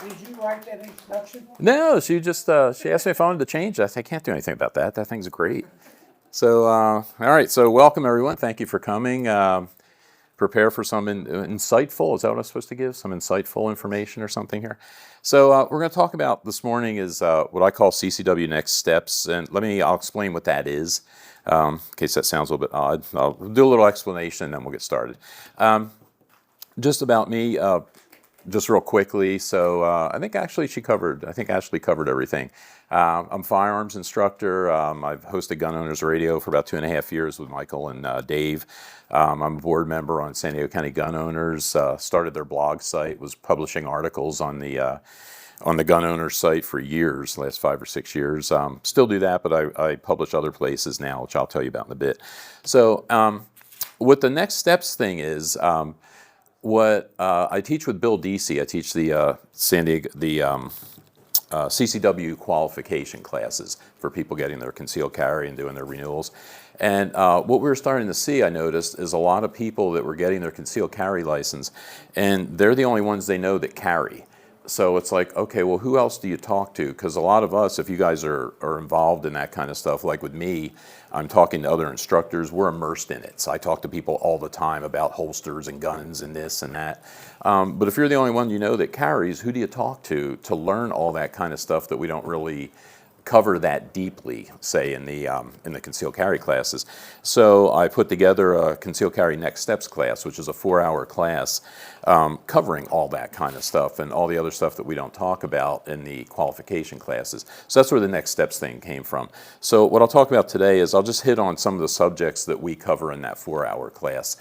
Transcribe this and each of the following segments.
Did you write that introduction? No, she just she asked me if I wanted to change. I said, I can't do anything about that. That thing's great. So, all right. So, welcome everyone. Thank you for coming. Prepare for some insightful. Is that what I'm supposed to give? Some insightful information or something here. So, we're going to talk about this morning is what I call CCW next steps, and I'll explain what that is. In case that sounds a little bit odd, I'll do a little explanation and then we'll get started. Just about me. Just real quickly, so I think Ashley covered everything. I'm a firearms instructor. I've hosted Gun Owners Radio for about 2.5 years with Michael and Dave. I'm a board member on San Diego County Gun Owners. Started their blog site, was publishing articles on the Gun Owners site for years, last 5 or 6 years. Still do that, but I publish other places now, which I'll tell you about in a bit. So what the next steps thing is, what I teach with Bill Deasy, I teach the San Diego, CCW qualification classes for people getting their concealed carry and doing their renewals. And what we were starting to see, I noticed, is a lot of people that were getting their concealed carry license, and they're the only ones they know that carry. So it's like, okay, well, who else do you talk to? Because a lot of us, if you guys are involved in that kind of stuff, like with me, I'm talking to other instructors, we're immersed in it. So I talk to people all the time about holsters and guns and this and that. But if you're the only one you know that carries, who do you talk to learn all that kind of stuff that we don't really cover that deeply, say in the concealed carry classes? So I put together a concealed carry next steps class, which is a 4-hour class covering all that kind of stuff and all the other stuff that we don't talk about in the qualification classes. So that's where the next steps thing came from. So what I'll talk about today is I'll just hit on some of the subjects that we cover in that 4-hour class,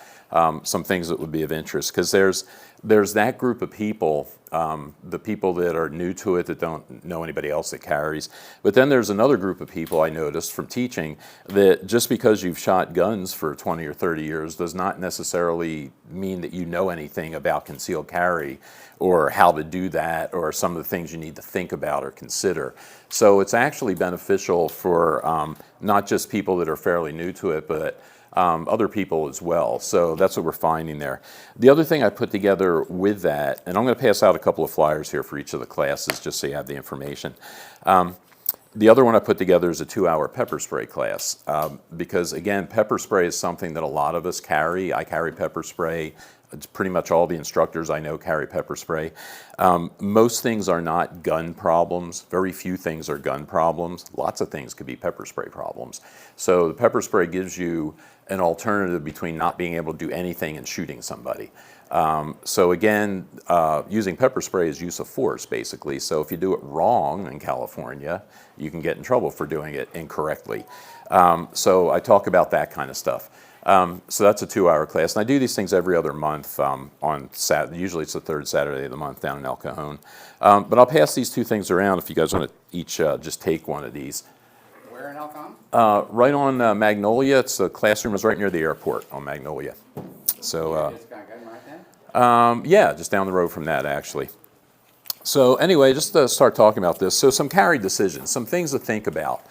some things that would be of interest, because there's that group of people, the people that are new to it that don't know anybody else that carries. But then there's another group of people I noticed from teaching that just because you've shot guns for 20 or 30 years does not necessarily mean that you know anything about concealed carry or how to do that or some of the things you need to think about or consider. So it's actually beneficial for not just people that are fairly new to it, but other people as well. So that's what we're finding there. The other thing I put together with that, and I'm going to pass out a couple of flyers here for each of the classes just so you have the information. The other one I put together is a 2-hour pepper spray class because, again, pepper spray is something that a lot of us carry. I carry pepper spray. It's pretty much all the instructors I know carry pepper spray. Most things are not gun problems. Very few things are gun problems. Lots of things could be pepper spray problems. So the pepper spray gives you an alternative between not being able to do anything and shooting somebody. So again, using pepper spray is use of force, basically. So if you do it wrong in California, you can get in trouble for doing it incorrectly. So I talk about that kind of stuff. So that's a 2-hour class, and I do these things every other month on Saturday. Usually it's the third Saturday of the month down in El Cajon. But I'll pass these two things around if you guys want to each just take one of these. Where in El Cajon? Right on Magnolia. It's the classroom is right near the airport on Magnolia. So Just kind of got right there? yeah, just down the road from that actually. So anyway, just to start talking about this. So some carry decisions, some things to think about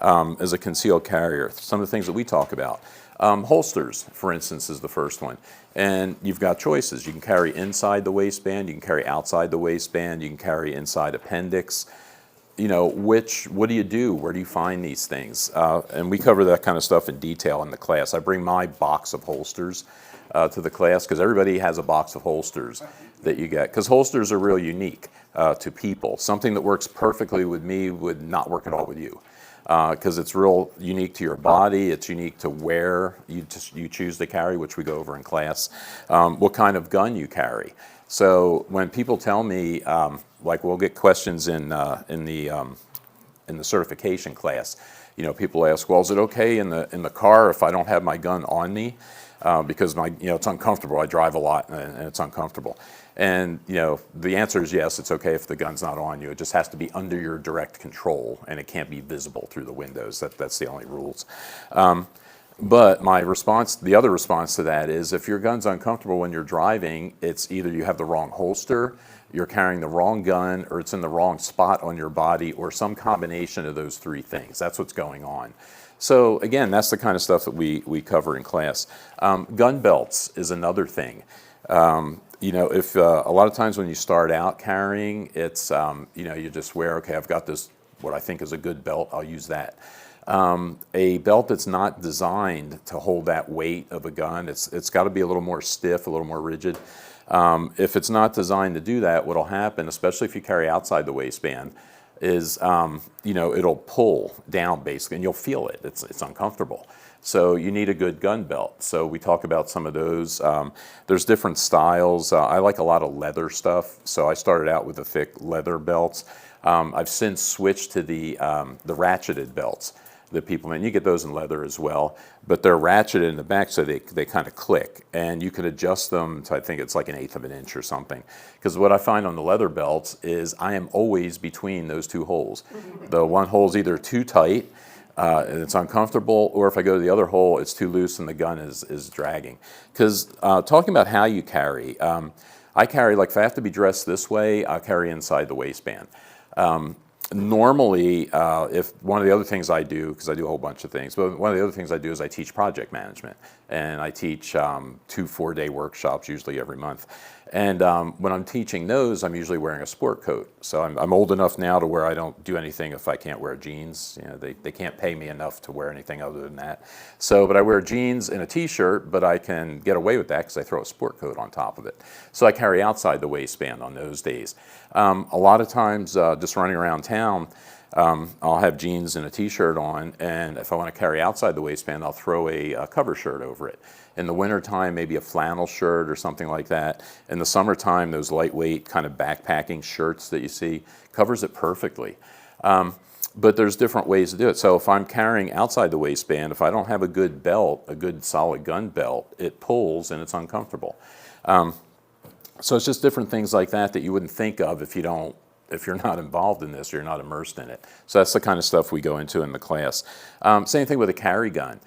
as a concealed carrier. Some of the things that we talk about. Holsters, for instance, is the first one. And you've got choices. You can carry inside the waistband, you can carry outside the waistband, you can carry inside appendix. You know, what do you do? Where do you find these things? And we cover that kind of stuff in detail in the class. I bring my box of holsters to the class because everybody has a box of holsters that you get. Because holsters are real unique to people. Something that works perfectly with me would not work at all with you. Because it's real unique to your body, it's unique to where you choose to carry, which we go over in class, what kind of gun you carry. So when people tell me, like we'll get questions in the certification class, you know, people ask, well, is it okay in the car if I don't have my gun on me? Because it's uncomfortable. I drive a lot and it's uncomfortable. And the answer is yes, it's okay if the gun's not on you. It just has to be under your direct control and it can't be visible through the windows. That's the only rules. But my response, the other response to that is if your gun's uncomfortable when you're driving, it's either you have the wrong holster, you're carrying the wrong gun, or it's in the wrong spot on your body, or some combination of those three things. That's what's going on. So again, that's the kind of stuff that we cover in class. Gun belts is another thing. if a lot of times when you start out carrying, it's you just wear, okay, I've got this what I think is a good belt, I'll use that. A belt that's not designed to hold that weight of a gun, it's got to be a little more stiff, a little more rigid. If it's not designed to do that, what'll happen, especially if you carry outside the waistband, is it'll pull down basically, and you'll feel it. It's uncomfortable. So you need a good gun belt. So we talk about some of those. There's different styles. I like a lot of leather stuff. So I started out with the thick leather belts. I've since switched to the ratcheted belts that people, and you get those in leather as well, but they're ratcheted in the back so they kind of click, and you can adjust them to, I think it's like 1/8 of an inch or something. Because what I find on the leather belts is I am always between those two holes. The one hole's either too tight, and it's uncomfortable, or if I go to the other hole, it's too loose and the gun is dragging. Because talking about how you carry, I carry, like if I have to be dressed this way, I carry inside the waistband. Normally, if one of the other things I do, because I do a whole bunch of things, but one of the other things I do is I teach project management, and I teach 2 4-day workshops usually every month. And when I'm teaching those, I'm usually wearing a sport coat. So I'm old enough now to where I don't do anything if I can't wear jeans. They can't pay me enough to wear anything other than that. So, but I wear jeans and a t-shirt, but I can get away with that because I throw a sport coat on top of it. So I carry outside the waistband on those days. A lot of times, just running around town, I'll have jeans and a t-shirt on, and if I want to carry outside the waistband, I'll throw a cover shirt over it. In the wintertime, maybe a flannel shirt or something like that. In the summertime, those lightweight kind of backpacking shirts that you see covers it perfectly. But there's different ways to do it. So if I'm carrying outside the waistband, if I don't have a good belt, a good solid gun belt, it pulls and it's uncomfortable. So it's just different things like that you wouldn't think of if you're not involved in this or you're not immersed in it. So that's the kind of stuff we go into in the class. Same thing with a carry gun.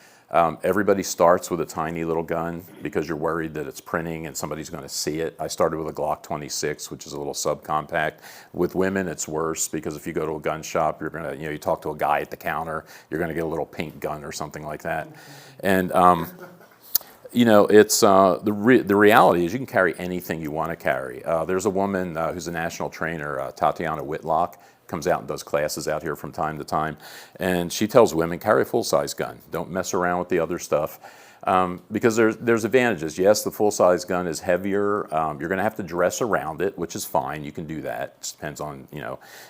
Everybody starts with a tiny little gun because you're worried that it's printing and somebody's going to see it. I started with a Glock 26, which is a little subcompact. With women, it's worse because if you go to a gun shop, you're going to, you talk to a guy at the counter, you're going to get a little pink gun or something like that. And it's the reality is you can carry anything you want to carry. There's a woman who's a national trainer, Tatiana Whitlock, comes out and does classes out here from time to time, and she tells women, carry a full-size gun. Don't mess around with the other stuff. Because there's advantages. Yes, the full-size gun is heavier. You're going to have to dress around it, which is fine. You can do that. It depends on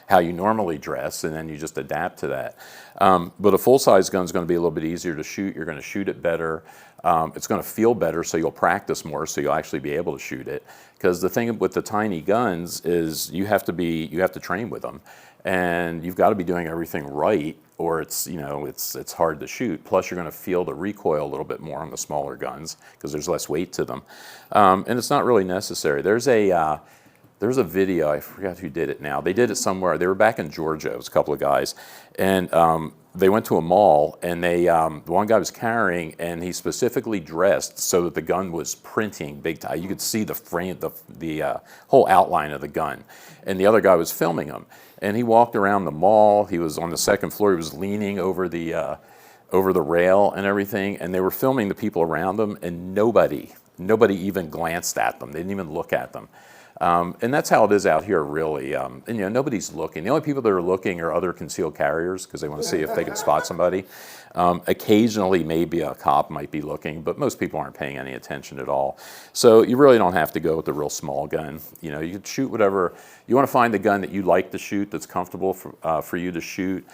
how you normally dress, and then you just adapt to that. But a full-size gun is going to be a little bit easier to shoot. You're going to shoot it better. It's going to feel better, so you'll practice more, so you'll actually be able to shoot it. Because the thing with the tiny guns is you have to train with them, and you've got to be doing everything right, or it's hard to shoot. Plus, you're going to feel the recoil a little bit more on the smaller guns because there's less weight to them, and it's not really necessary. There's a video, I forgot who did it now. They did it somewhere. They were back in Georgia. It was a couple of guys, and they went to a mall, and the one guy was carrying, and he specifically dressed so that the gun was printing big time. You could see the frame, the whole outline of the gun, and the other guy was filming him. And he walked around the mall. He was on the second floor. He was leaning over the rail and everything, and they were filming the people around them, and nobody even glanced at them. They didn't even look at them. And that's how it is out here, really. And nobody's looking. The only people that are looking are other concealed carriers because they want to see if they can spot somebody. Occasionally, maybe a cop might be looking, but most people aren't paying any attention at all. So you really don't have to go with the real small gun. You can shoot whatever. You want to find the gun that you like to shoot, that's comfortable for you to shoot.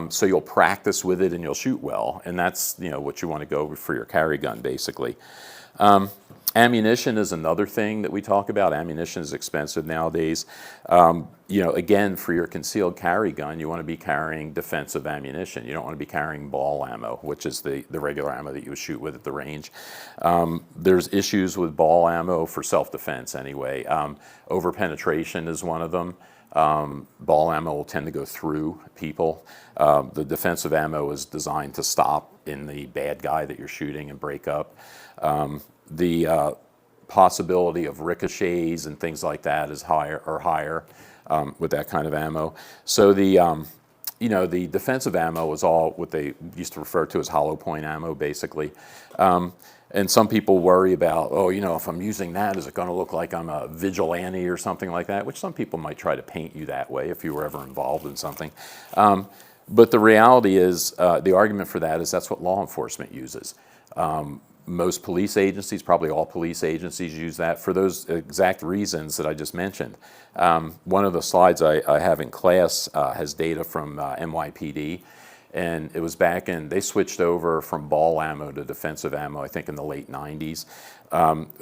So you'll practice with it and you'll shoot well. And that's what you want to go for your carry gun, basically. Ammunition is another thing that we talk about. Ammunition is expensive nowadays. Again, for your concealed carry gun, you want to be carrying defensive ammunition. You don't want to be carrying ball ammo, which is the regular ammo that you would shoot with at the range. There's issues with ball ammo for self-defense anyway. Over-penetration is one of them. Ball ammo will tend to go through people. The defensive ammo is designed to stop in the bad guy that you're shooting and break up. The possibility of ricochets and things like that is higher with that kind of ammo. So you know, the defensive ammo was all what they used to refer to as hollow point ammo, basically. And some people worry about, oh, you know, if I'm using that, is it going to look like I'm a vigilante or something like that? Which some people might try to paint you that way if you were ever involved in something. But the reality is, the argument for that is that's what law enforcement uses. Most police agencies, probably all police agencies, use that for those exact reasons that I just mentioned. One of the slides I have in class has data from NYPD. And it was back in, they switched over from ball ammo to defensive ammo, I think in the late 90s.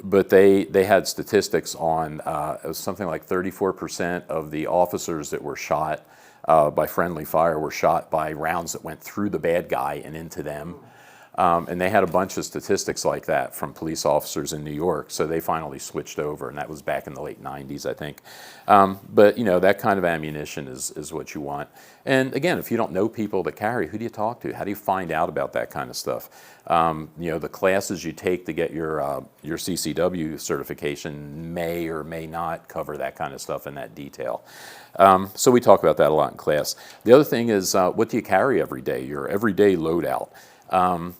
But they had statistics on, it was something like 34% of the officers that were shot by friendly fire were shot by rounds that went through the bad guy and into them. And they had a bunch of statistics like that from police officers in New York, so they finally switched over, and that was back in the late 90s, I think. But, you know, that kind of ammunition is what you want. And again, if you don't know people that carry, who do you talk to? How do you find out about that kind of stuff? You know, the classes you take to get your CCW certification may or may not cover that kind of stuff in that detail. So we talk about that a lot in class. The other thing is, what do you carry every day? Your everyday loadout.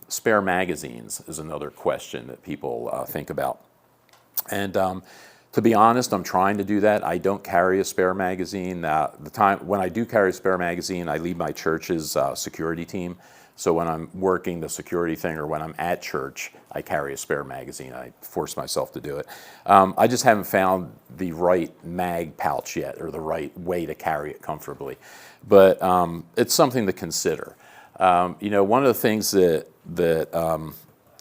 Spare magazines is another question that people think about. And to be honest, I'm trying to do that. I don't carry a spare magazine. The time when I do carry a spare magazine, I lead my church's security team. So when I'm working the security thing or when I'm at church, I carry a spare magazine. I force myself to do it. I just haven't found the right mag pouch yet, or the right way to carry it comfortably. But it's something to consider. You know, one of the things that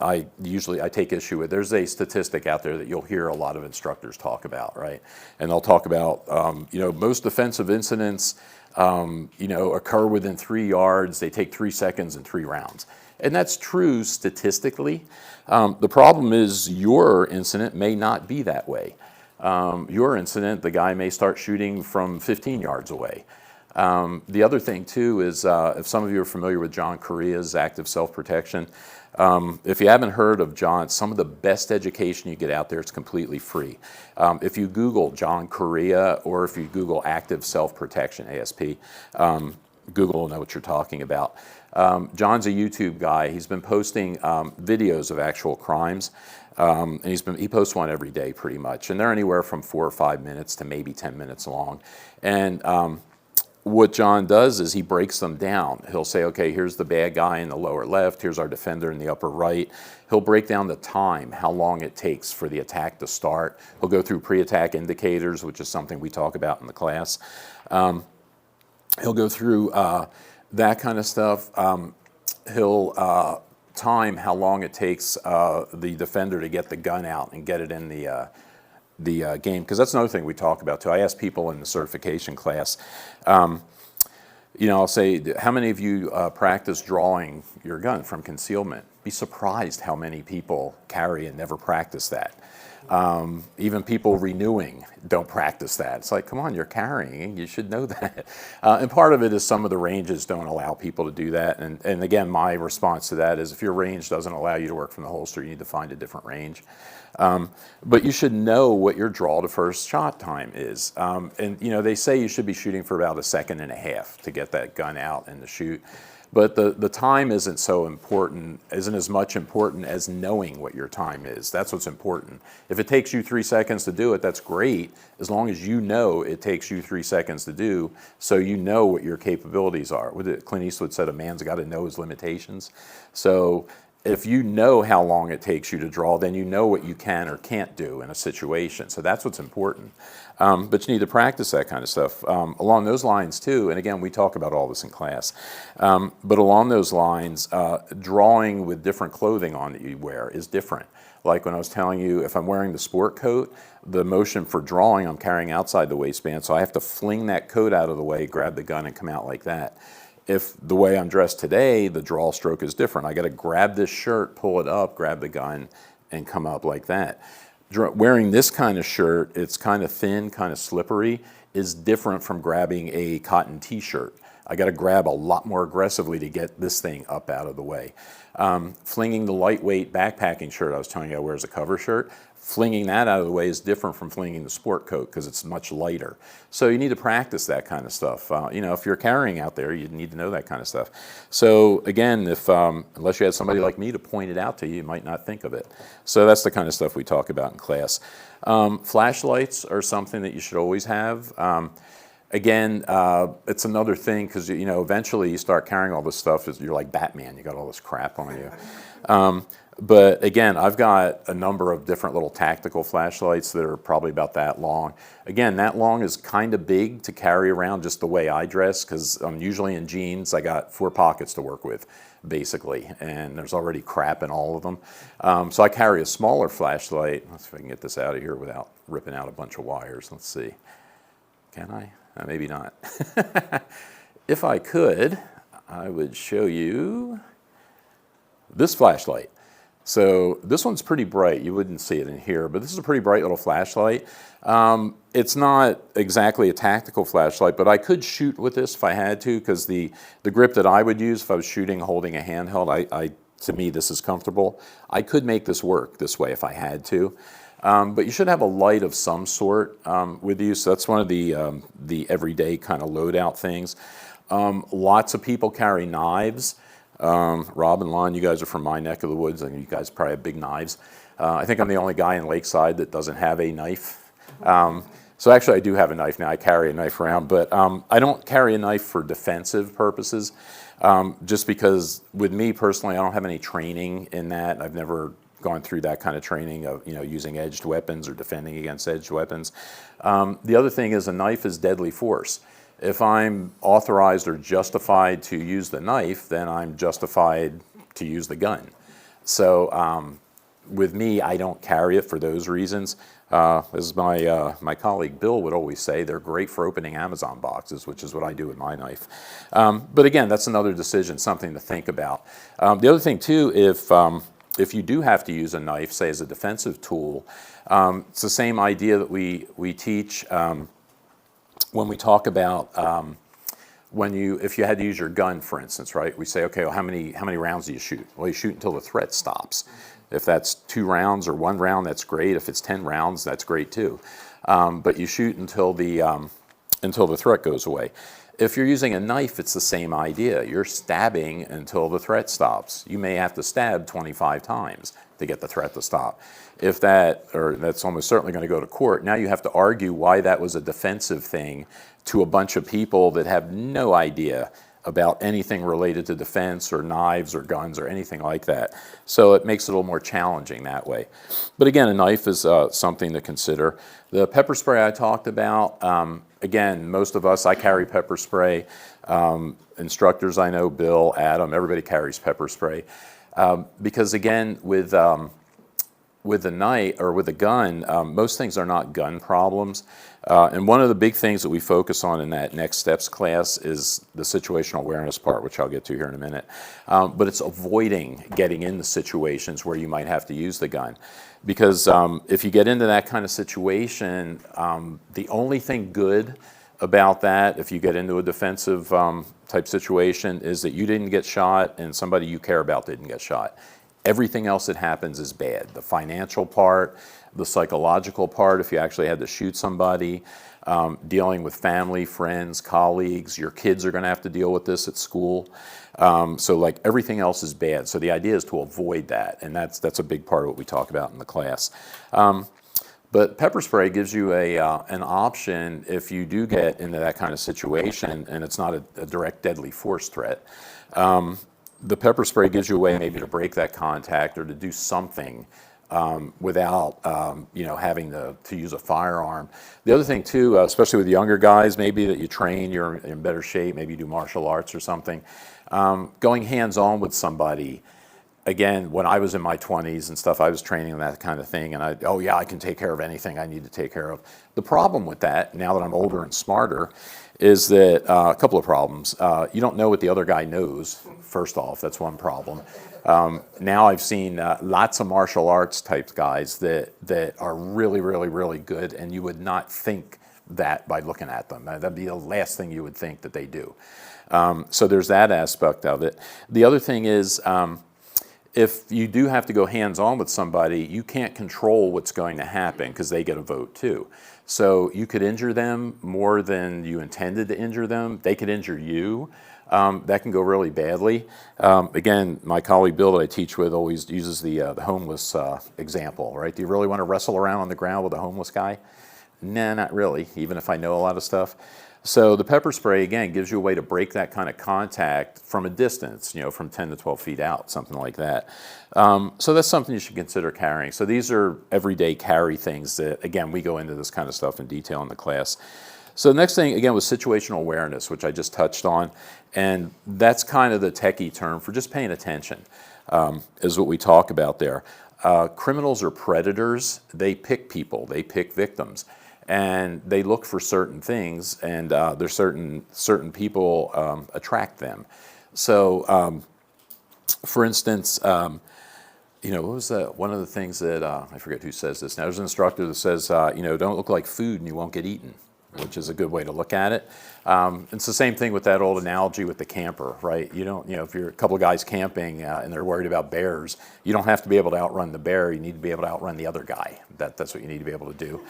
I take issue with, there's a statistic out there that you'll hear a lot of instructors talk about, right? And they'll talk about, you know, most defensive incidents, you know, occur within 3 yards. They take 3 seconds and 3 rounds. And that's true statistically. The problem is your incident may not be that way. Your incident, the guy may start shooting from 15 yards away. The other thing too is, if some of you are familiar with John Correa's active self-protection, if you haven't heard of John, some of the best education you get out there is completely free. If you Google John Correa, or if you Google active self-protection, ASP, Google will know what you're talking about. John's a YouTube guy. He's been posting videos of actual crimes. And he posts one every day pretty much. And they're anywhere from 4 or 5 minutes to maybe 10 minutes long. And what John does is he breaks them down. He'll say, okay, here's the bad guy in the lower left, here's our defender in the upper right. He'll break down the time, how long it takes for the attack to start. He'll go through pre-attack indicators, which is something we talk about in the class. He'll go through that kind of stuff. He'll time how long it takes the defender to get the gun out and get it in the game, because that's another thing we talk about too. I ask people in the certification class, you know, I'll say, how many of you practice drawing your gun from concealment? Be surprised how many people carry and never practice that. Even people renewing don't practice that. It's like, come on, you're carrying, you should know that. And part of it is some of the ranges don't allow people to do that. And again, my response to that is, if your range doesn't allow you to work from the holster, you need to find a different range. But you should know what your draw to first shot time is. And you know, they say you should be shooting for about 1.5 seconds to get that gun out and to shoot. But the time isn't so important, isn't as much important as knowing what your time is. That's what's important. If it takes you 3 seconds to do it, that's great, as long as you know it takes you 3 seconds to do, so you know what your capabilities are. Clint Eastwood said a man's got to know his limitations. So if you know how long it takes you to draw, then you know what you can or can't do in a situation. So that's what's important. But you need to practice that kind of stuff. Along those lines too, and again, we talk about all this in class, but along those lines, drawing with different clothing on that you wear is different. Like when I was telling you, if I'm wearing the sport coat, the motion for drawing, I'm carrying outside the waistband, so I have to fling that coat out of the way, grab the gun, and come out like that. If the way I'm dressed today, the draw stroke is different. I got to grab this shirt, pull it up, grab the gun, and come up like that. Wearing this kind of shirt, it's kind of thin, kind of slippery, is different from grabbing a cotton t-shirt. I got to grab a lot more aggressively to get this thing up out of the way. Flinging the lightweight backpacking shirt I was telling you I wear as a cover shirt, flinging that out of the way is different from flinging the sport coat because it's much lighter. So you need to practice that kind of stuff. If you're carrying out there, you need to know that kind of stuff. So again, if unless you had somebody like me to point it out to you, you might not think of it. So that's the kind of stuff we talk about in class. Flashlights are something that you should always have. Again, it's another thing because eventually you start carrying all this stuff. You're like Batman. You got all this crap on you. But again, I've got a number of different little tactical flashlights that are probably about that long. Again, that long is kind of big to carry around just the way I dress because I'm usually in jeans. I got 4 pockets to work with, basically, and there's already crap in all of them. So I carry a smaller flashlight. Let's see if I can get this out of here without ripping out a bunch of wires. Let's see. Can I? Maybe not. If I could, I would show you this flashlight. So this one's pretty bright. You wouldn't see it in here, but this is a pretty bright little flashlight. It's not exactly a tactical flashlight, but I could shoot with this if I had to, because the grip that I would use if I was shooting holding a handheld, to me this is comfortable. I could make this work this way if I had to. But you should have a light of some sort with you. So that's one of the everyday kind of loadout things. Lots of people carry knives. Rob and Lon, you guys are from my neck of the woods, and you guys probably have big knives. I think I'm the only guy in Lakeside that doesn't have a knife. So actually I do have a knife now. I carry a knife around, but I don't carry a knife for defensive purposes, just because with me personally, I don't have any training in that. I've never gone through that kind of training of using edged weapons or defending against edged weapons. The other thing is a knife is deadly force. If I'm authorized or justified to use the knife, then I'm justified to use the gun. So with me, I don't carry it for those reasons. As my colleague Bill would always say, they're great for opening Amazon boxes, which is what I do with my knife. But again, that's another decision, something to think about. The other thing too, if you do have to use a knife, say as a defensive tool, it's the same idea that we teach when we talk about if you had to use your gun, for instance, right? We say, okay, well, how many rounds do you shoot? Well, you shoot until the threat stops. If that's 2 rounds or 1 round, that's great. If it's 10 rounds, that's great too. But you shoot until the threat goes away. If you're using a knife, it's the same idea. You're stabbing until the threat stops. You may have to stab 25 times to get the threat to stop. If that's almost certainly going to go to court. Now you have to argue why that was a defensive thing to a bunch of people that have no idea about anything related to defense or knives or guns or anything like that. So it makes it a little more challenging that way. But again, a knife is something to consider. The pepper spray I talked about, again, most of us, I carry pepper spray. Instructors I know, Bill, Adam, everybody carries pepper spray. Because again, with the knife or with a gun, most things are not gun problems. And one of the big things that we focus on in that next steps class is the situational awareness part, which I'll get to here in a minute. But it's avoiding getting into situations where you might have to use the gun. Because if you get into that kind of situation, the only thing good about that, if you get into a defensive type situation, is that you didn't get shot and somebody you care about didn't get shot. Everything else that happens is bad. The financial part, the psychological part, if you actually had to shoot somebody, dealing with family, friends, colleagues, your kids are going to have to deal with this at school. So like everything else is bad. So the idea is to avoid that, and that's a big part of what we talk about in the class. But pepper spray gives you an option if you do get into that kind of situation and it's not a direct deadly force threat. The pepper spray gives you a way maybe to break that contact or to do something without having to use a firearm. The other thing too, especially with younger guys, maybe that you train, you're in better shape, maybe you do martial arts or something, going hands-on with somebody. Again, when I was in my 20s and stuff, I was training in that kind of thing, and I can take care of anything I need to take care of. The problem with that, now that I'm older and smarter, is that a couple of problems. You don't know what the other guy knows, first off. That's one problem. Now I've seen lots of martial arts type guys that are really, really, really good, and you would not think that by looking at them. That'd be the last thing you would think that they do. So there's that aspect of it. The other thing is, if you do have to go hands-on with somebody, you can't control what's going to happen because they get a vote too. So you could injure them more than you intended to injure them. They could injure you. That can go really badly. Again, my colleague Bill that I teach with always uses the homeless example, right? Do you really want to wrestle around on the ground with a homeless guy? Nah, not really, even if I know a lot of stuff. So the pepper spray, again, gives you a way to break that kind of contact from a distance, from 10 to 12 feet out, something like that. So that's something you should consider carrying. So these are everyday carry things that, again, we go into this kind of stuff in detail in the class. So the next thing, again, was situational awareness, which I just touched on. And that's kind of the techie term for just paying attention, is what we talk about there. Criminals or predators, they pick people, they pick victims. And they look for certain things, and there's certain people attract them. So, for instance, what was that? One of the things that I forget who says this now. There's an instructor that says, don't look like food and you won't get eaten, which is a good way to look at it. It's the same thing with that old analogy with the camper, right? If you're a couple of guys camping and they're worried about bears, you don't have to be able to outrun the bear. You need to be able to outrun the other guy. That's what you need to be able to do.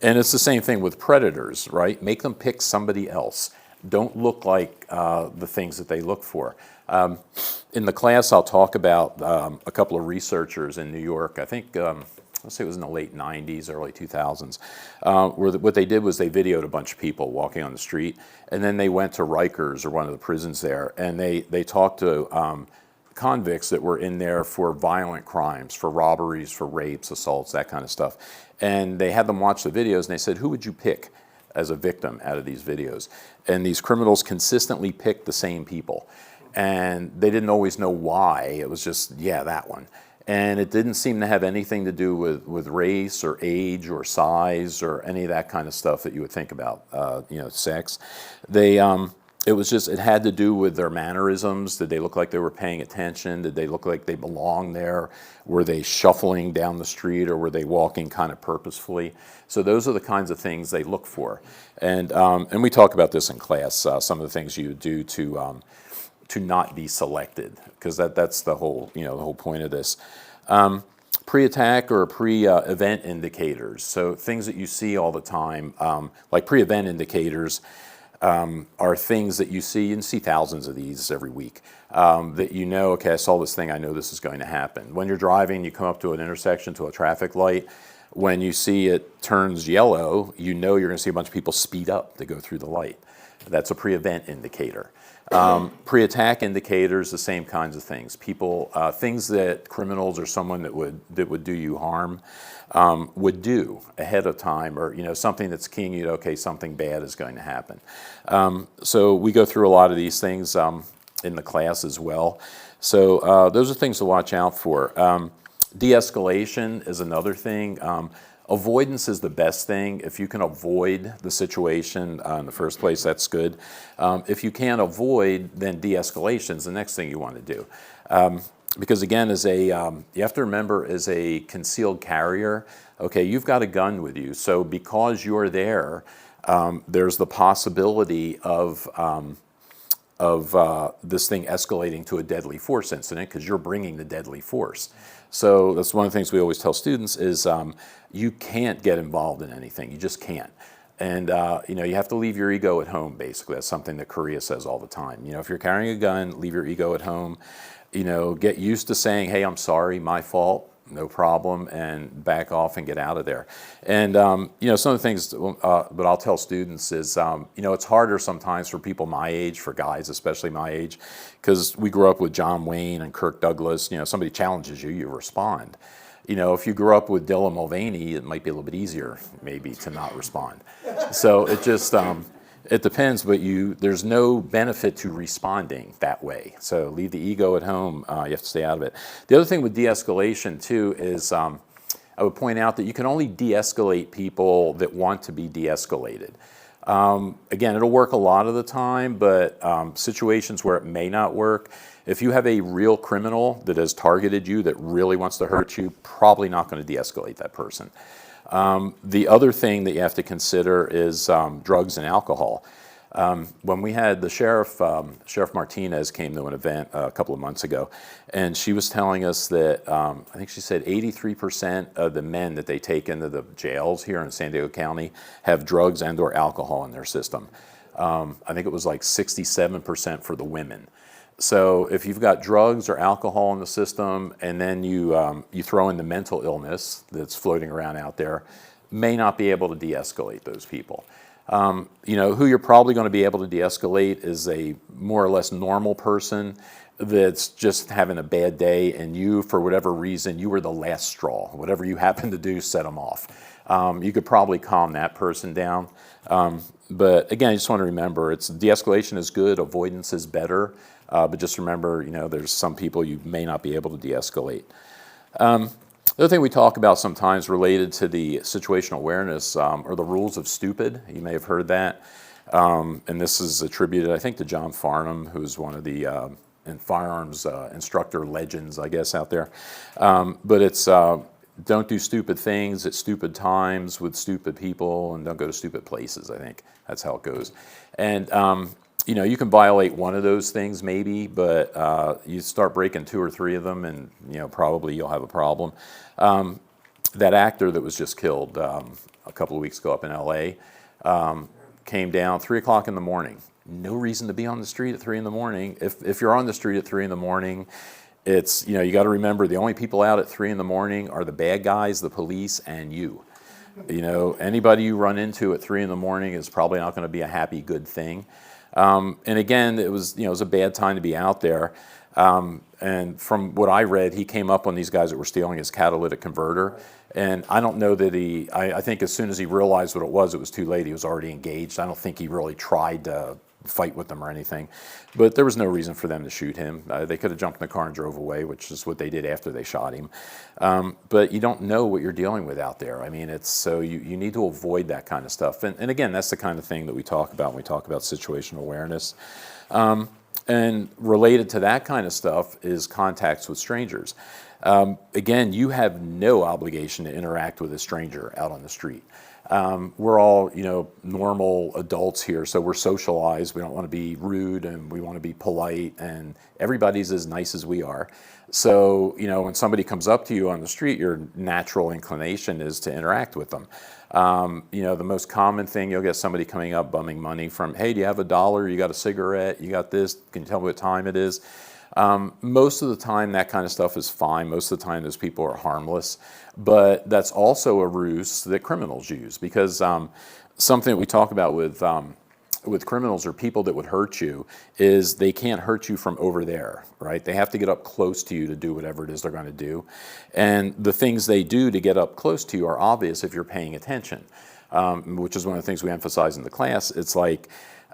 And it's the same thing with predators, right? Make them pick somebody else. Don't look like the things that they look for. In the class, I'll talk about a couple of researchers in New York. I think, let's say it was in the late 90s, early 2000s, where what they did was they videoed a bunch of people walking on the street, and then they went to Rikers, or one of the prisons there, and they talked to convicts that were in there for violent crimes, for robberies, for rapes, assaults, that kind of stuff. And they had them watch the videos, and they said, who would you pick as a victim out of these videos? And these criminals consistently picked the same people. And they didn't always know why. It was just, yeah, that one. And it didn't seem to have anything to do with race or age or size or any of that kind of stuff that you would think about, sex. It had to do with their mannerisms. Did they look like they were paying attention? Did they look like they belonged there? Were they shuffling down the street, or were they walking kind of purposefully? So those are the kinds of things they look for. And we talk about this in class, some of the things you would do to not be selected, because that's the whole point of this. Pre-attack or pre-event indicators. So things that you see all the time, like pre-event indicators, are things that you can see thousands of these every week, that okay, I saw this thing, I know this is going to happen. When you're driving, you come up to an intersection, to a traffic light, when you see it turns yellow, you're going to see a bunch of people speed up to go through the light. That's a pre-event indicator. Pre-attack indicators, the same kinds of things. People, things that criminals or someone that would do you harm would do ahead of time, or something that's keying you to, okay, something bad is going to happen. So we go through a lot of these things in the class as well. So those are things to watch out for. De-escalation is another thing. Avoidance is the best thing. If you can avoid the situation in the first place, that's good. If you can't avoid, then de-escalation is the next thing you want to do. Because again, you have to remember, as a concealed carrier, okay, you've got a gun with you. So because you're there, there's the possibility of this thing escalating to a deadly force incident, because you're bringing the deadly force. So that's one of the things we always tell students is you can't get involved in anything. You just can't. And you have to leave your ego at home, basically. That's something that Korea says all the time. If you're carrying a gun, leave your ego at home. Get used to saying, hey, I'm sorry, my fault, no problem, and back off and get out of there. And some of the things that I'll tell students is, it's harder sometimes for people my age, for guys especially my age, because we grew up with John Wayne and Kirk Douglas. Somebody challenges you, you respond. If you grew up with Dylan Mulvaney, it might be a little bit easier maybe to not respond. So it just it depends, but there's no benefit to responding that way. So leave the ego at home. You have to stay out of it. The other thing with de-escalation too is I would point out that you can only de-escalate people that want to be de-escalated. Again, it'll work a lot of the time, but situations where it may not work, if you have a real criminal that has targeted you, that really wants to hurt you, probably not going to de-escalate that person. The other thing that you have to consider is drugs and alcohol. When we had the Sheriff Martinez came to an event a couple of months ago, and she was telling us that I think she said 83% of the men that they take into the jails here in San Diego County have drugs and/or alcohol in their system. I think it was like 67% for the women. So if you've got drugs or alcohol in the system, and then you throw in the mental illness that's floating around out there, may not be able to de-escalate those people. Who you're probably going to be able to de-escalate is a more or less normal person that's just having a bad day, and you, for whatever reason, you were the last straw. Whatever you happen to do, set them off. You could probably calm that person down. But again, I just want to remember, de-escalation is good, avoidance is better. But just remember, there's some people you may not be able to de-escalate. The other thing we talk about sometimes related to the situational awareness are the rules of stupid. You may have heard that. And this is attributed, I think, to John Farnham, who's one of the firearms instructor legends, I guess, out there. But it's don't do stupid things at stupid times with stupid people, and don't go to stupid places, I think. That's how it goes. And you can violate one of those things maybe, but you start breaking 2 or 3 of them, and probably you'll have a problem. That actor that was just killed a couple of weeks ago up in LA came down 3 o'clock in the morning. No reason to be on the street at 3 in the morning. If you're on the street at 3 in the morning, it's you got to remember the only people out at 3 in the morning are the bad guys, the police, and you. Anybody you run into at 3 in the morning is probably not going to be a happy, good thing. And again, it was a bad time to be out there. And from what I read, he came up on these guys that were stealing his catalytic converter. And I don't know that I think as soon as he realized what it was too late. He was already engaged. I don't think he really tried to fight with them or anything. But there was no reason for them to shoot him. They could have jumped in the car and drove away, which is what they did after they shot him. But you don't know what you're dealing with out there. I mean, you need to avoid that kind of stuff. And again, that's the kind of thing that we talk about when we talk about situational awareness. And related to that kind of stuff is contacts with strangers. Again, you have no obligation to interact with a stranger out on the street. We're all, normal adults here, so we're socialized. We don't want to be rude, and we want to be polite, and everybody's as nice as we are. So, when somebody comes up to you on the street, your natural inclination is to interact with them. The most common thing, you'll get somebody coming up bumming money from, hey, do you have $1? You got a cigarette? You got this? Can you tell me what time it is? Most of the time, that kind of stuff is fine. Most of the time, those people are harmless. But that's also a ruse that criminals use, because something that we talk about with criminals or people that would hurt you is they can't hurt you from over there, right? They have to get up close to you to do whatever it is they're going to do. And the things they do to get up close to you are obvious if you're paying attention, which is one of the things we emphasize in the class. It's like,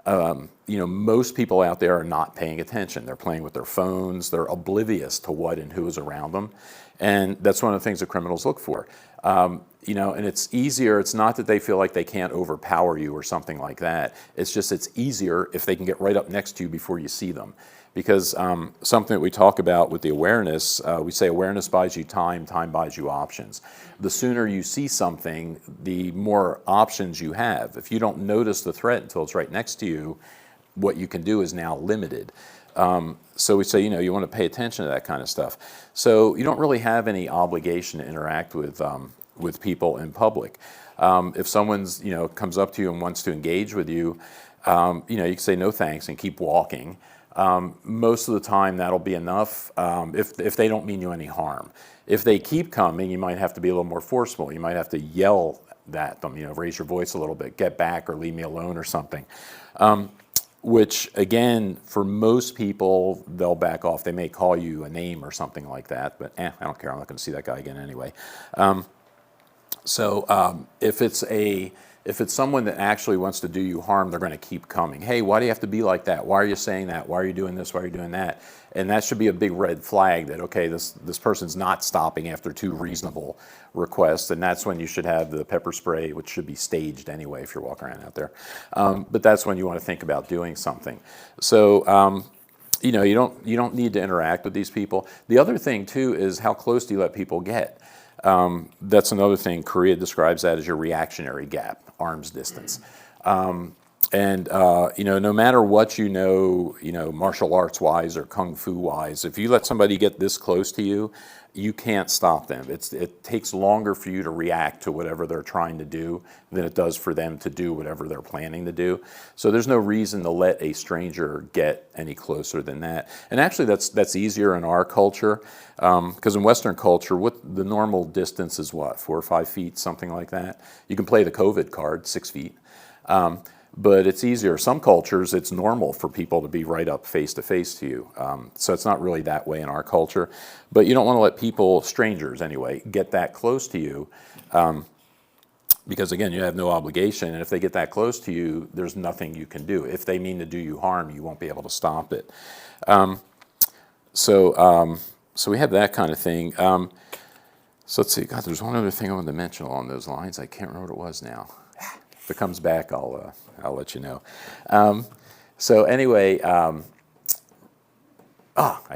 most people out there are not paying attention. They're playing with their phones. They're oblivious to what and who is around them. And that's one of the things that criminals look for. And it's easier. It's not that they feel like they can't overpower you or something like that. It's just it's easier if they can get right up next to you before you see them. Because something that we talk about with the awareness, we say awareness buys you time, time buys you options. The sooner you see something, the more options you have. If you don't notice the threat until it's right next to you, what you can do is now limited. So we say, you want to pay attention to that kind of stuff. So you don't really have any obligation to interact with people in public. If someone's, comes up to you and wants to engage with you, you can say no thanks and keep walking. Most of the time that'll be enough if they don't mean you any harm. If they keep coming, you might have to be a little more forceful. You might have to yell at them, raise your voice a little bit, get back or leave me alone or something. Which, again, for most people, they'll back off. They may call you a name or something like that, but I don't care. I'm not going to see that guy again anyway. If it's someone that actually wants to do you harm, they're going to keep coming. Hey, why do you have to be like that? Why are you saying that? Why are you doing this? Why are you doing that? And that should be a big red flag that, okay, this person's not stopping after 2 reasonable requests. And that's when you should have the pepper spray, which should be staged anyway if you're walking around out there. But that's when you want to think about doing something. So, you don't need to interact with these people. The other thing, too, is how close do you let people get? That's another thing. Korea describes that as your reactionary gap, arm's distance. And no matter what martial arts wise or kung fu wise, if you let somebody get this close to you, you can't stop them. It takes longer for you to react to whatever they're trying to do than it does for them to do whatever they're planning to do. So there's no reason to let a stranger get any closer than that. And actually, that's easier in our culture, because in Western culture, what the normal distance is, what, 4 or 5 feet, something like that. You can play the COVID card, 6 feet. But it's easier. Some cultures, it's normal for people to be right up face to face to you. So it's not really that way in our culture. But you don't want to let people, strangers anyway, get that close to you, because again, you have no obligation. And if they get that close to you, there's nothing you can do. If they mean to do you harm, you won't be able to stop it. So we have that kind of thing. So let's see. God, there's one other thing I wanted to mention along those lines. I can't remember what it was now. If it comes back, I'll let you know. So anyway, I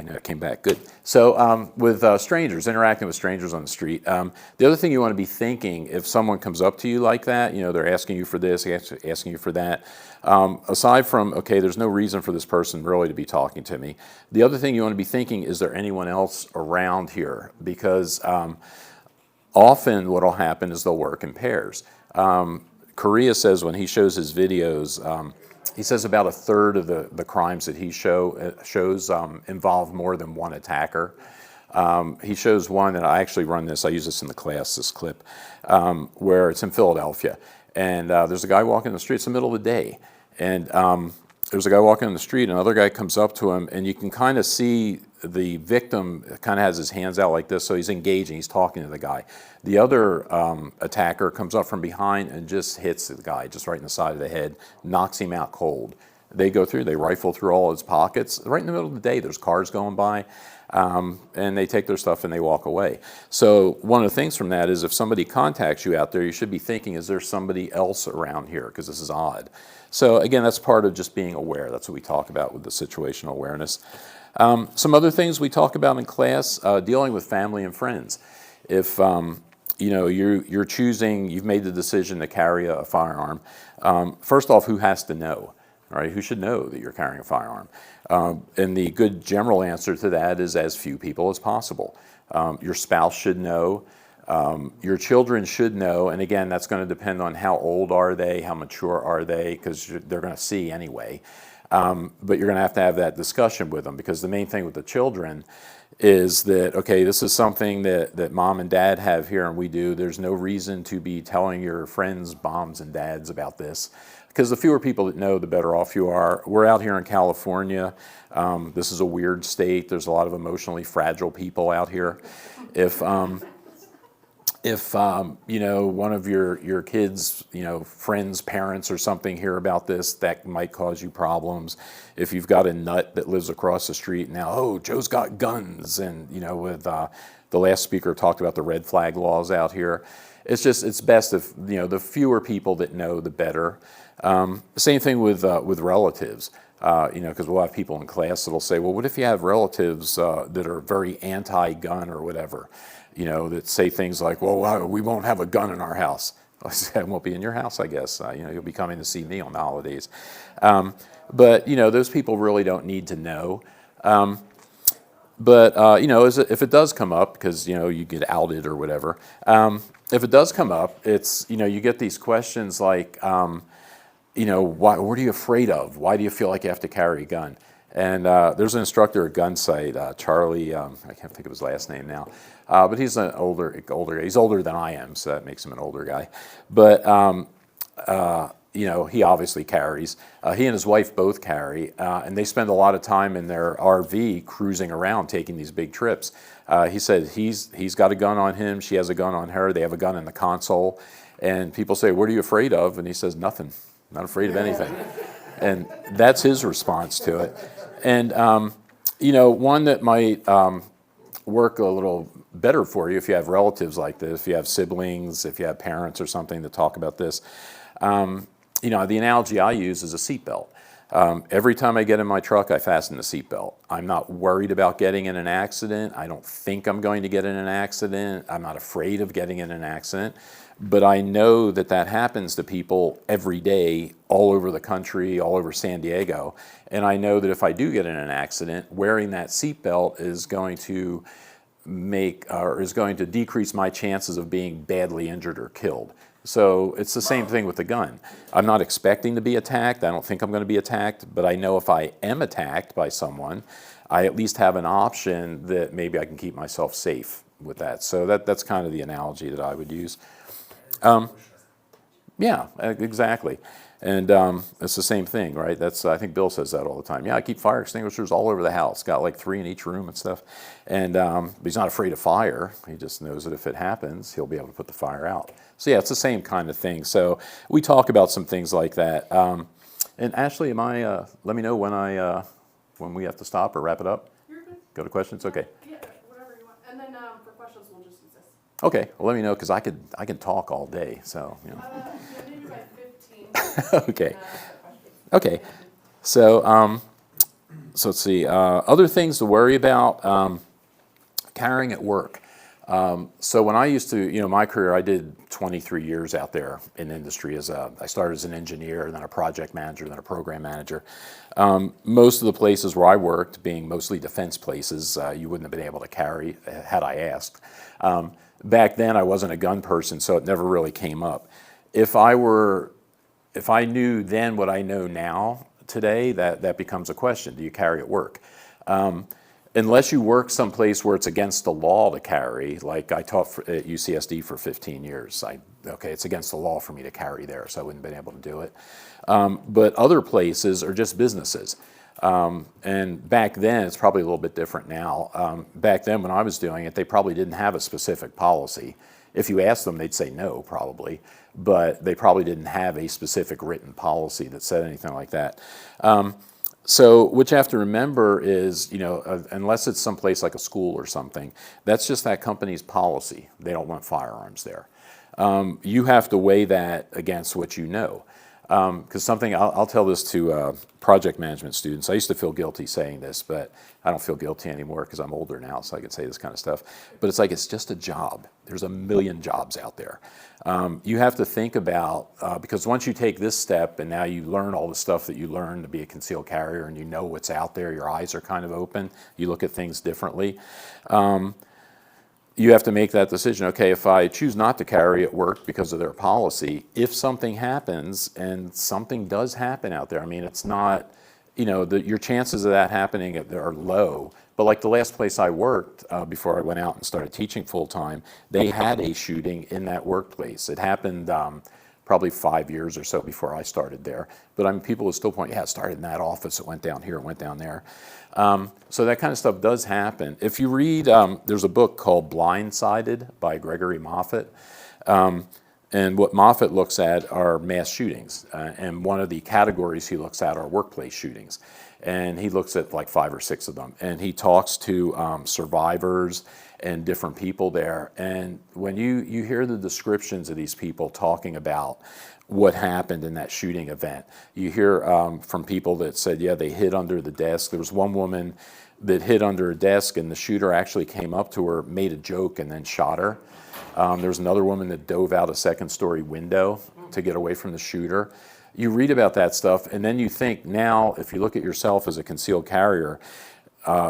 know it came back. Good. So with strangers, interacting with strangers on the street, the other thing you want to be thinking, if someone comes up to you like that, they're asking you for this, asking you for that, aside from, okay, there's no reason for this person really to be talking to me, the other thing you want to be thinking, is there anyone else around here? Because often what will happen is they'll work in pairs. Korea says when he shows his videos, he says about a third of the crimes that he shows involve more than one attacker. He shows one, and I actually run this, I use this in the class, this clip, where it's in Philadelphia. And there's a guy walking the street, it's the middle of the day. And there's a guy walking on the street, another guy comes up to him, and you can kind of see the victim kind of has his hands out like this, so he's engaging, he's talking to the guy. The other attacker comes up from behind and just hits the guy just right in the side of the head, knocks him out cold. They go through, they rifle through all his pockets. Right in the middle of the day, there's cars going by, and they take their stuff and they walk away. So one of the things from that is if somebody contacts you out there, you should be thinking, is there somebody else around here? Because this is odd. So again, that's part of just being aware. That's what we talk about with the situational awareness. Some other things we talk about in class, dealing with family and friends. If you're choosing, you've made the decision to carry a firearm, first off, who has to know? Right? Who should know that you're carrying a firearm? And the good general answer to that is as few people as possible. Your spouse should know. Your children should know, and again, that's going to depend on how old are they, how mature are they, because they're going to see anyway. But you're going to have that discussion with them, because the main thing with the children is that, okay, this is something that mom and dad have here and we do. There's no reason to be telling your friends, moms and dads about this, because the fewer people that know, the better off you are. We're out here in California. This is a weird state. There's a lot of emotionally fragile people out here. If one of your kids, friends, parents or something hear about this, that might cause you problems. If you've got a nut that lives across the street now, oh, Joe's got guns, and with the last speaker talked about the red flag laws out here. It's best if the fewer people that know, the better. Same thing with relatives. Because we'll have people in class that'll say, well, what if you have relatives that are very anti-gun or whatever? That say things like, well, we won't have a gun in our house. I said, it won't be in your house, I guess. You'll be coming to see me on the holidays. But those people really don't need to know. If it does come up, because, you get outed or whatever, if it does come up, it's, you get these questions like, why, what are you afraid of? Why do you feel like you have to carry a gun? And there's an instructor at Gun Sight, Charlie, I can't think of his last name now, but he's an older guy. He's older than I am, so that makes him an older guy. But, he obviously carries. He and his wife both carry, and they spend a lot of time in their RV cruising around, taking these big trips. He said he's got a gun on him, she has a gun on her, they have a gun in the console, and people say, what are you afraid of? And he says, nothing, not afraid of anything. And that's his response to it. And, one that might work a little better for you if you have relatives like this, if you have siblings, if you have parents or something that talk about this. The analogy I use is a seatbelt. Every time I get in my truck, I fasten the seatbelt. I'm not worried about getting in an accident. I don't think I'm going to get in an accident. I'm not afraid of getting in an accident. But I know that that happens to people every day all over the country, all over San Diego. And I know that if I do get in an accident, wearing that seatbelt is going to is going to decrease my chances of being badly injured or killed. So it's the same thing with the gun. I'm not expecting to be attacked. I don't think I'm going to be attacked, but I know if I am attacked by someone, I at least have an option that maybe I can keep myself safe with that. So that's kind of the analogy that I would use. Yeah, exactly. And it's the same thing, right? I think Bill says that all the time. Yeah, I keep fire extinguishers all over the house. Got like 3 in each room and stuff. And but he's not afraid of fire. He just knows that if it happens, he'll be able to put the fire out. So yeah, it's the same kind of thing. So we talk about some things like that. And Ashley, let me know when we have to stop or wrap it up. You're good. Go to questions? Okay. Yeah, whatever you want. And then for questions, we'll just use this. Okay, well, let me know, because I can talk all day, so, you know. Yeah, maybe by 15. Okay. Questions. Okay, so let's see, other things to worry about, carrying at work. So when I used to, my career, I did 23 years out there in industry. I started as an engineer, then a project manager, then a program manager. Most of the places where I worked, being mostly defense places, you wouldn't have been able to carry had I asked. Back then, I wasn't a gun person, so it never really came up. If I knew then what I know now today, that becomes a question. Do you carry at work? Unless you work someplace where it's against the law to carry, like I taught at UCSD for 15 years. It's against the law for me to carry there, so I wouldn't have been able to do it. But other places are just businesses. And back then, it's probably a little bit different now. Back then, when I was doing it, they probably didn't have a specific policy. If you asked them, they'd say no, probably. But they probably didn't have a specific written policy that said anything like that. So what you have to remember is, unless it's someplace like a school or something, that's just that company's policy. They don't want firearms there. You have to weigh that against what you know. Because I'll tell this to project management students. I used to feel guilty saying this, but I don't feel guilty anymore because I'm older now, so I can say this kind of stuff. But it's just a job. There's a million jobs out there. You have to think about, because once you take this step and now you learn all the stuff that you learn to be a concealed carrier and you know what's out there, your eyes are kind of open, you look at things differently. You have to make that decision. Okay, if I choose not to carry at work because of their policy, if something happens, and something does happen out there, it's not, your chances of that happening are low. But like the last place I worked before I went out and started teaching full time, they had a shooting in that workplace. It happened probably 5 years or so before I started there. But people would still point, yeah, it started in that office, it went down here, it went down there. So that kind of stuff does happen. If you read, there's a book called Blindsided by Gregory Moffett. And what Moffett looks at are mass shootings. And one of the categories he looks at are workplace shootings. And he looks at like 5 or 6 of them. And he talks to survivors and different people there. And when you hear the descriptions of these people talking about what happened in that shooting event, you hear from people that said, yeah, they hid under the desk. There was one woman that hid under a desk, and the shooter actually came up to her, made a joke, and then shot her. There was another woman that dove out a second-story window to get away from the shooter. You read about that stuff, and then you think now, if you look at yourself as a concealed carrier,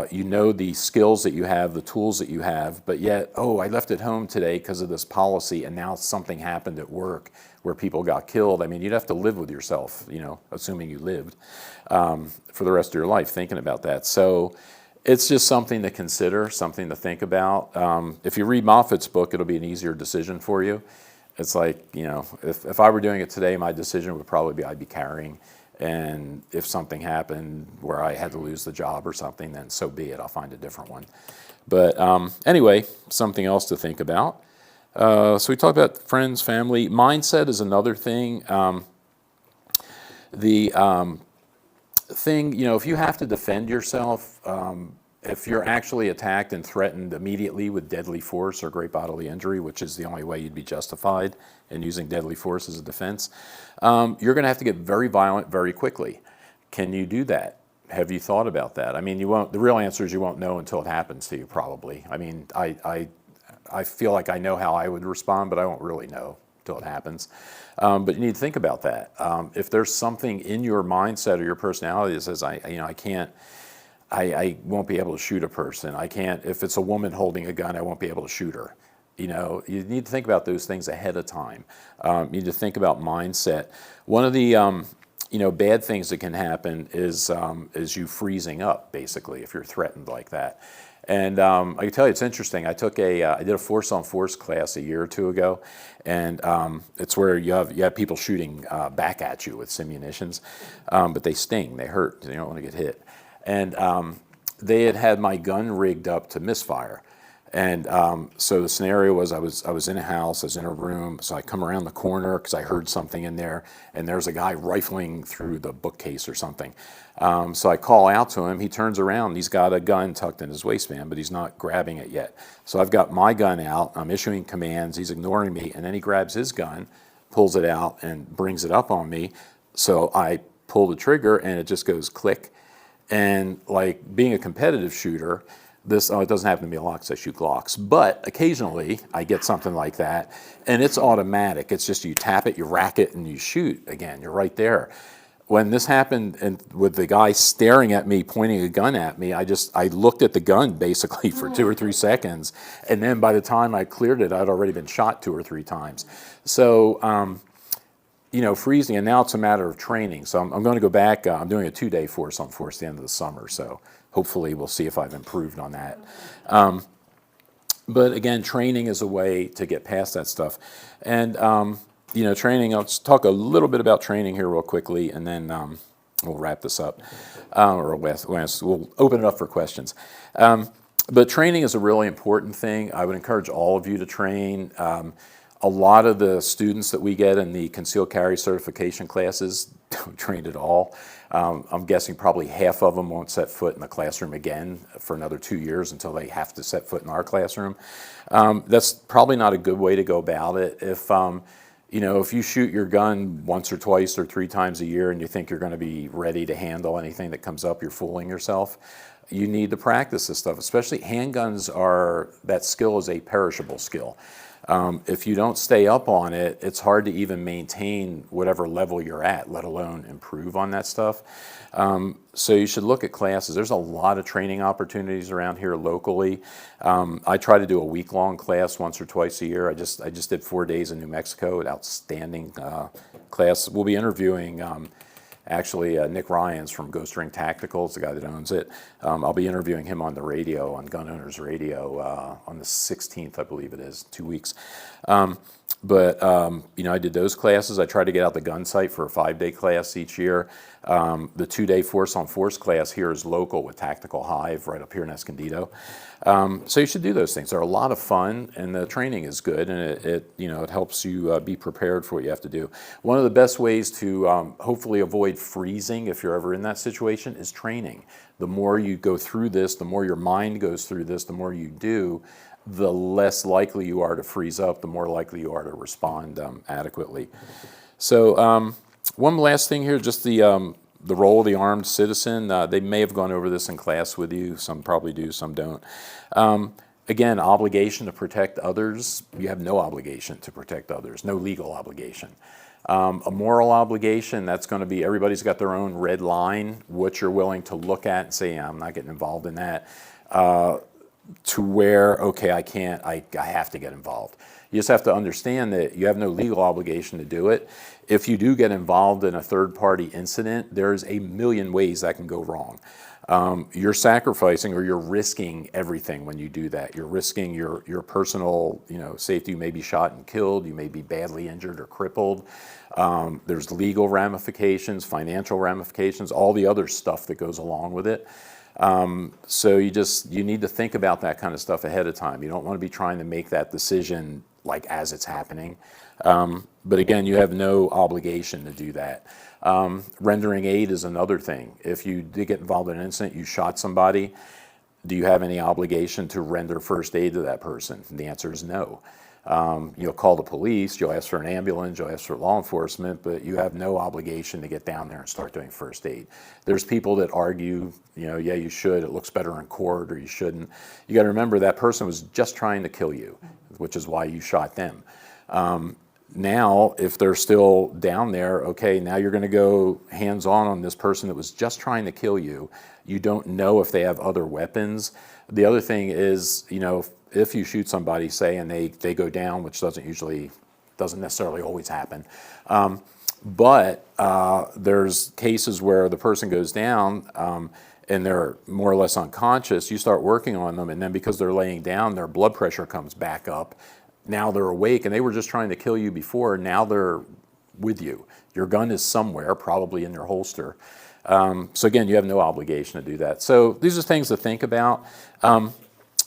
you know the skills that you have, the tools that you have, but yet, I left it home today because of this policy, and now something happened at work where people got killed. You'd have to live with yourself, assuming you lived, for the rest of your life thinking about that. So it's just something to consider, something to think about. If you read Moffat's book, it'll be an easier decision for you. It's like, if I were doing it today, my decision would probably be I'd be carrying. And if something happened where I had to lose the job or something, then so be it. I'll find a different one. But anyway, something else to think about. So we talked about friends, family. Mindset is another thing. The thing, if you have to defend yourself, if you're actually attacked and threatened immediately with deadly force or great bodily injury, which is the only way you'd be justified in using deadly force as a defense, you're going to have to get very violent very quickly. Can you do that? Have you thought about that? You won't. The real answer is you won't know until it happens to you, probably. I feel like I know how I would respond, but I won't really know till it happens. But you need to think about that. If there's something in your mindset or your personality that says, I can't, I won't be able to shoot a person. I can't, if it's a woman holding a gun, I won't be able to shoot her. You know, you need to think about those things ahead of time. You need to think about mindset. One of the bad things that can happen is you freezing up, basically, if you're threatened like that. And I can tell you, it's interesting. I did a force-on-force class a year or two ago, and it's where you have people shooting back at you with munitions, but they sting, they hurt, you don't want to get hit. And they had my gun rigged up to misfire. And so the scenario was I was in a house, I was in a room, so I come around the corner because I heard something in there, and there's a guy rifling through the bookcase or something. So I call out to him, he turns around, he's got a gun tucked in his waistband, but he's not grabbing it yet. So I've got my gun out, I'm issuing commands, he's ignoring me, and then he grabs his gun, pulls it out, and brings it up on me. So I pull the trigger, and it just goes click. And like being a competitive shooter, it doesn't happen to me a lot because I shoot Glocks, but occasionally I get something like that, and it's automatic. It's just you tap it, you rack it, and you shoot again. You're right there. When this happened, and with the guy staring at me, pointing a gun at me, I looked at the gun basically for 2 or 3 seconds, and then by the time I cleared it, I'd already been shot 2 or 3 times. So, freezing, and now it's a matter of training. So I'm going to go back. I'm doing a 2-day force-on-force at the end of the summer, so hopefully we'll see if I've improved on that. But again, training is a way to get past that stuff. And, training, I'll just talk a little bit about training here real quickly, and then we'll wrap this up, or we'll open it up for questions. But training is a really important thing. I would encourage all of you to train. A lot of the students that we get in the concealed carry certification classes don't train at all. I'm guessing probably half of them won't set foot in the classroom again for another 2 years until they have to set foot in our classroom. That's probably not a good way to go about it. If you shoot your gun once or twice or 3 times a year and you think you're going to be ready to handle anything that comes up, you're fooling yourself. You need to practice this stuff, especially handguns that skill is a perishable skill. If you don't stay up on it, it's hard to even maintain whatever level you're at, let alone improve on that stuff. So you should look at classes. There's a lot of training opportunities around here locally. I try to do a week-long class once or twice a year. I just did 4 days in New Mexico, an outstanding class. We'll be interviewing actually, Nick Ryans from Ghost Ring Tacticals, the guy that owns it. I'll be interviewing him on the radio, on Gun Owners Radio, on the 16th, I believe it is, 2 weeks. I did those classes. I try to get out the gun sight for a 5-day class each year. The 2-day force-on-force class here is local with Tactical Hive right up here in Escondido. So you should do those things. They're a lot of fun, and the training is good, and it helps you be prepared for what you have to do. One of the best ways to hopefully avoid freezing, if you're ever in that situation, is training. The more you go through this, the more your mind goes through this, the more you do, the less likely you are to freeze up, the more likely you are to respond adequately. So one last thing here, just the role of the armed citizen. They may have gone over this in class with you. Some probably do, some don't. Again, obligation to protect others. You have no obligation to protect others, no legal obligation. A moral obligation, that's going to be everybody's got their own red line, what you're willing to look at and say, yeah, I'm not getting involved in that. To where, okay, I have to get involved. You just have to understand that you have no legal obligation to do it. If you do get involved in a third-party incident, there's a million ways that can go wrong. You're sacrificing or you're risking everything when you do that. You're risking your personal safety. You may be shot and killed. You may be badly injured or crippled. There's legal ramifications, financial ramifications, all the other stuff that goes along with it. So you need to think about that kind of stuff ahead of time. You don't want to be trying to make that decision like as it's happening. But again, you have no obligation to do that. Rendering aid is another thing. If you did get involved in an incident, you shot somebody, do you have any obligation to render first aid to that person? And the answer is no. You'll call the police, you'll ask for an ambulance, you'll ask for law enforcement, but you have no obligation to get down there and start doing first aid. There's people that argue, yeah, you should, it looks better in court, or you shouldn't. You got to remember that person was just trying to kill you, which is why you shot them. now, if they're still down there, okay, now you're going to go hands-on this person that was just trying to kill you. You don't know if they have other weapons. The other thing is, if you shoot somebody, say, and they go down, which doesn't necessarily always happen, but there's cases where the person goes down and they're more or less unconscious. You start working on them, and then because they're laying down, their blood pressure comes back up. Now they're awake, and they were just trying to kill you before. Now they're with you. Your gun is somewhere, probably in your holster. So again, you have no obligation to do that. So these are things to think about. One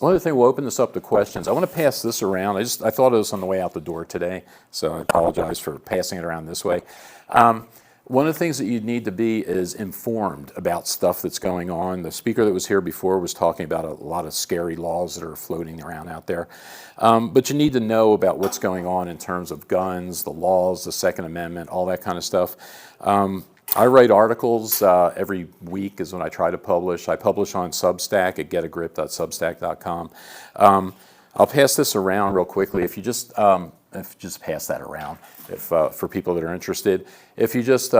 other thing, we'll open this up to questions. I want to pass this around. I thought of this on the way out the door today, so I apologize for passing it around this way. One of the things that you need to be is informed about stuff that's going on. The speaker that was here before was talking about a lot of scary laws that are floating around out there. But you need to know about what's going on in terms of guns, the laws, the Second Amendment, all that kind of stuff. I write articles every week is when I try to publish. I publish on Substack at getagrip.substack.com. I'll pass this around real quickly. If you just pass that around, for people that are interested. If you just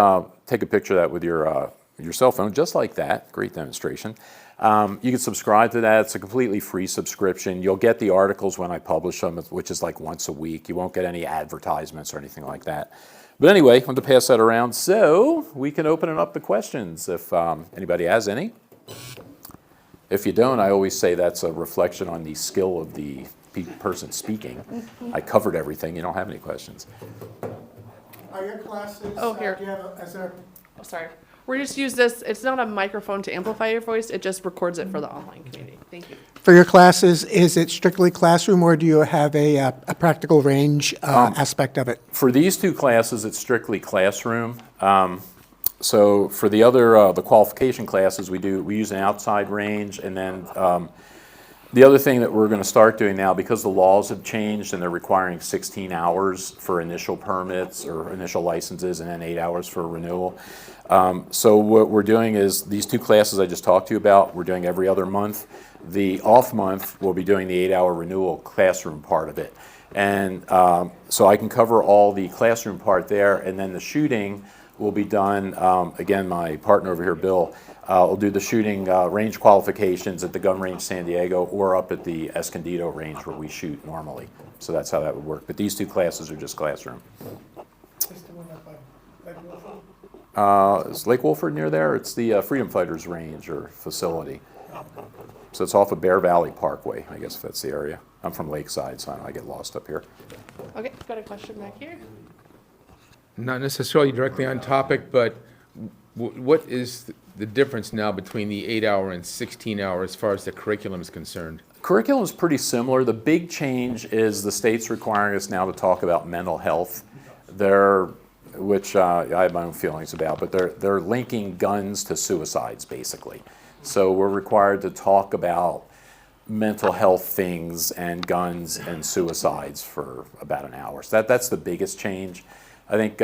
take a picture of that with your cell phone, just like that, great demonstration. You can subscribe to that. It's a completely free subscription. You'll get the articles when I publish them, which is like once a week. You won't get any advertisements or anything like that. But anyway, I want to pass that around so we can open it up to questions if anybody has any. If you don't, I always say that's a reflection on the skill of the person speaking. I covered everything. You don't have any questions. Are your classes, Oh, here. do you have is there, Oh, sorry. We're just use this, it's not a microphone to amplify your voice, it just records it for the online community. Thank you. for your classes, is it strictly classroom or do you have a practical range aspect of it? For these two classes, it's strictly classroom. So for the other, the qualification classes, we use an outside range, and then the other thing that we're going to start doing now, because the laws have changed and they're requiring 16 hours for initial permits or initial licenses and then 8 hours for renewal. So what we're doing is these two classes I just talked to you about, we're doing every other month. The off month, we'll be doing the 8-hour renewal classroom part of it. And so I can cover all the classroom part there, and then the shooting will be done, again, my partner over here, Bill, will do the shooting range qualifications at the gun range San Diego or up at the Escondido range where we shoot normally. So that's how that would work. But these two classes are just classroom. Is Lake Wolford near there? It's the Freedom Fighters range or facility. So it's off of Bear Valley Parkway, I guess if that's the area. I'm from Lakeside, so I get lost up here. Okay, got a question back here. Not necessarily directly on topic, but what is the difference now between the 8-hour and 16-hour as far as the curriculum is concerned? Curriculum is pretty similar. The big change is the state's requiring us now to talk about mental health. Which I have my own feelings about, but they're linking guns to suicides, basically. So we're required to talk about mental health things and guns and suicides for about an hour. So that's the biggest change. I think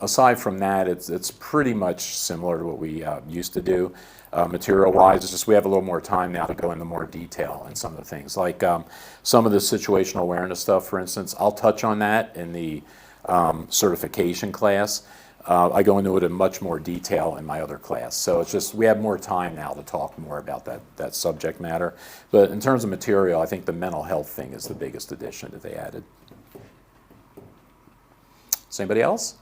aside from that, it's pretty much similar to what we used to do. Material-wise, it's just we have a little more time now to go into more detail in some of the things. Like some of the situational awareness stuff, for instance, I'll touch on that in the certification class. I go into it in much more detail in my other class. So it's just we have more time now to talk more about that subject matter. But in terms of material, I think the mental health thing is the biggest addition that they added. Is anybody else?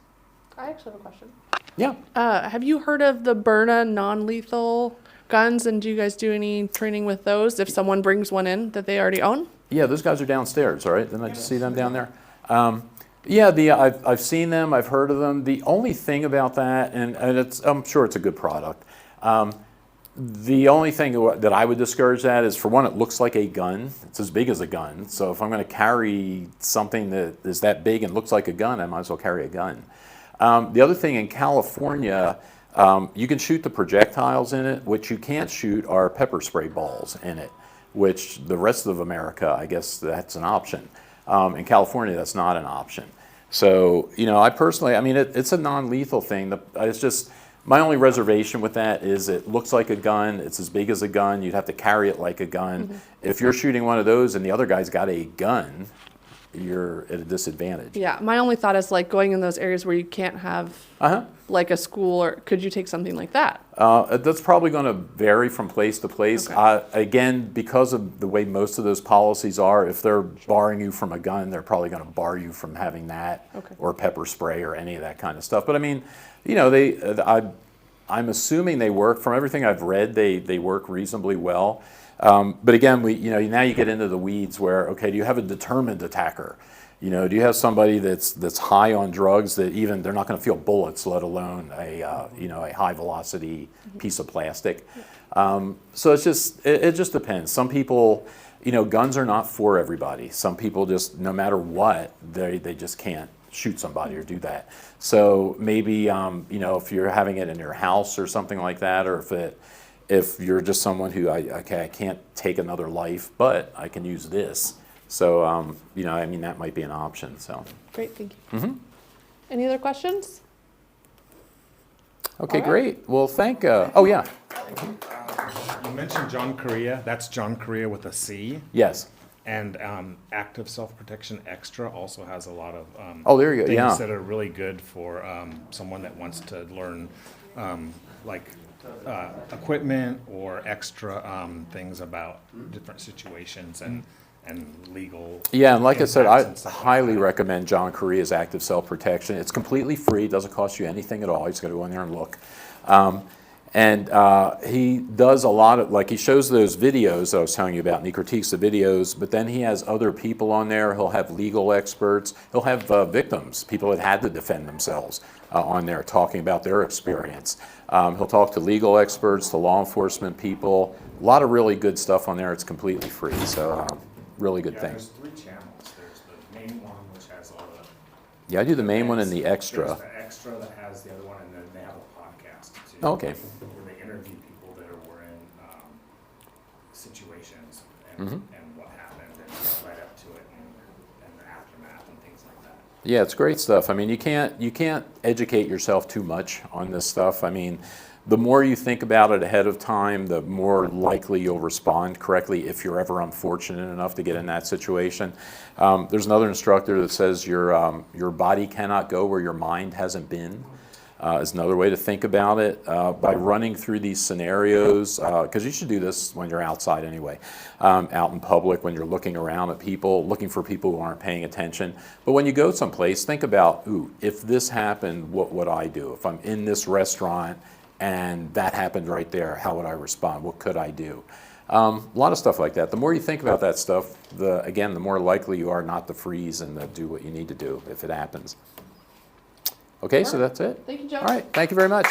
I actually have a question. Yeah. Have you heard of the Berna non-lethal guns, and do you guys do any training with those if someone brings one in that they already own? Yeah, those guys are downstairs, all right? Didn't I just see them down there? Yeah, I've seen them, I've heard of them. The only thing about that, and I'm sure it's a good product, the only thing that I would discourage that is, for one, it looks like a gun. It's as big as a gun. So if I'm going to carry something that is that big and looks like a gun, I might as well carry a gun. The other thing, in California, you can shoot the projectiles in it. What you can't shoot are pepper spray balls in it, which the rest of America, I guess that's an option. In California, that's not an option. So, I personally, it's a non-lethal thing. It's just, my only reservation with that is it looks like a gun. It's as big as a gun. You'd have to carry it like a gun. Mm-hmm. If you're shooting one of those and the other guy's got a gun, you're at a disadvantage. Yeah, my only thought is like going in those areas where you can't have like a school, or could you take something like that? That's probably going to vary from place to place. Okay. Again, because of the way most of those policies are, if they're barring you from a gun, they're probably going to bar you from having that Okay. or pepper spray or any of that kind of stuff. But I mean, you know, I'm assuming they work. From everything I've read, they work reasonably well. But again, now you get into the weeds where, okay, do you have a determined attacker? You know, do you have somebody that's high on drugs that even they're not going to feel bullets, let alone a high velocity piece of plastic? So it just depends. Some people, guns are not for everybody. Some people just, no matter what, they just can't shoot somebody or do that. So maybe if you're having it in your house or something like that, or if you're just someone who I can't take another life, but I can use this. So, that might be an option, so. Great, thank you. Any other questions? Okay, All right. great. Well, You mentioned John Correa. That's John Correa with a C. yes. And Active Self-Protection Extra also has a lot of Oh, there you go, things yeah. that are really good for someone that wants to learn equipment or extra things about different situations and legal. Yeah, and like I said, impacts I and stuff like highly that. recommend John Correa's Active Self-Protection. It's completely free, doesn't cost you anything at all. You just got to go in there and look. He does a lot of, he shows those videos that I was telling you about, and he critiques the videos, but then he has other people on there. He'll have legal experts. He'll have victims, people that had to defend themselves on there, talking about their experience. He'll talk to legal experts, to law enforcement people. A lot of really good stuff on there. It's completely free, so really good thing. There's 3 channels. There's the main one, which has all the. Yeah, I do the main one and the extra. There's the extra that has the other one, and then they have a podcast too. Oh, okay. Where they interview people that were in situations Mm-hmm. and what happened and right up to it and the aftermath and things like that. Yeah, it's great stuff. I mean, you can't educate yourself too much on this stuff. I mean, the more you think about it ahead of time, the more likely you'll respond correctly if you're ever unfortunate enough to get in that situation. There's another instructor that says your body cannot go where your mind hasn't been. Is another way to think about it, by running through these scenarios, because you should do this when you're outside anyway, out in public, when you're looking around at people, looking for people who aren't paying attention. But when you go someplace, think about, if this happened, what would I do? If I'm in this restaurant and that happened right there, how would I respond? What could I do? A lot of stuff like that. The more you think about that stuff, the more likely you are not to freeze and to do what you need to do if it happens. Okay, so that's it. Thank you, Joe. All right, thank you very much.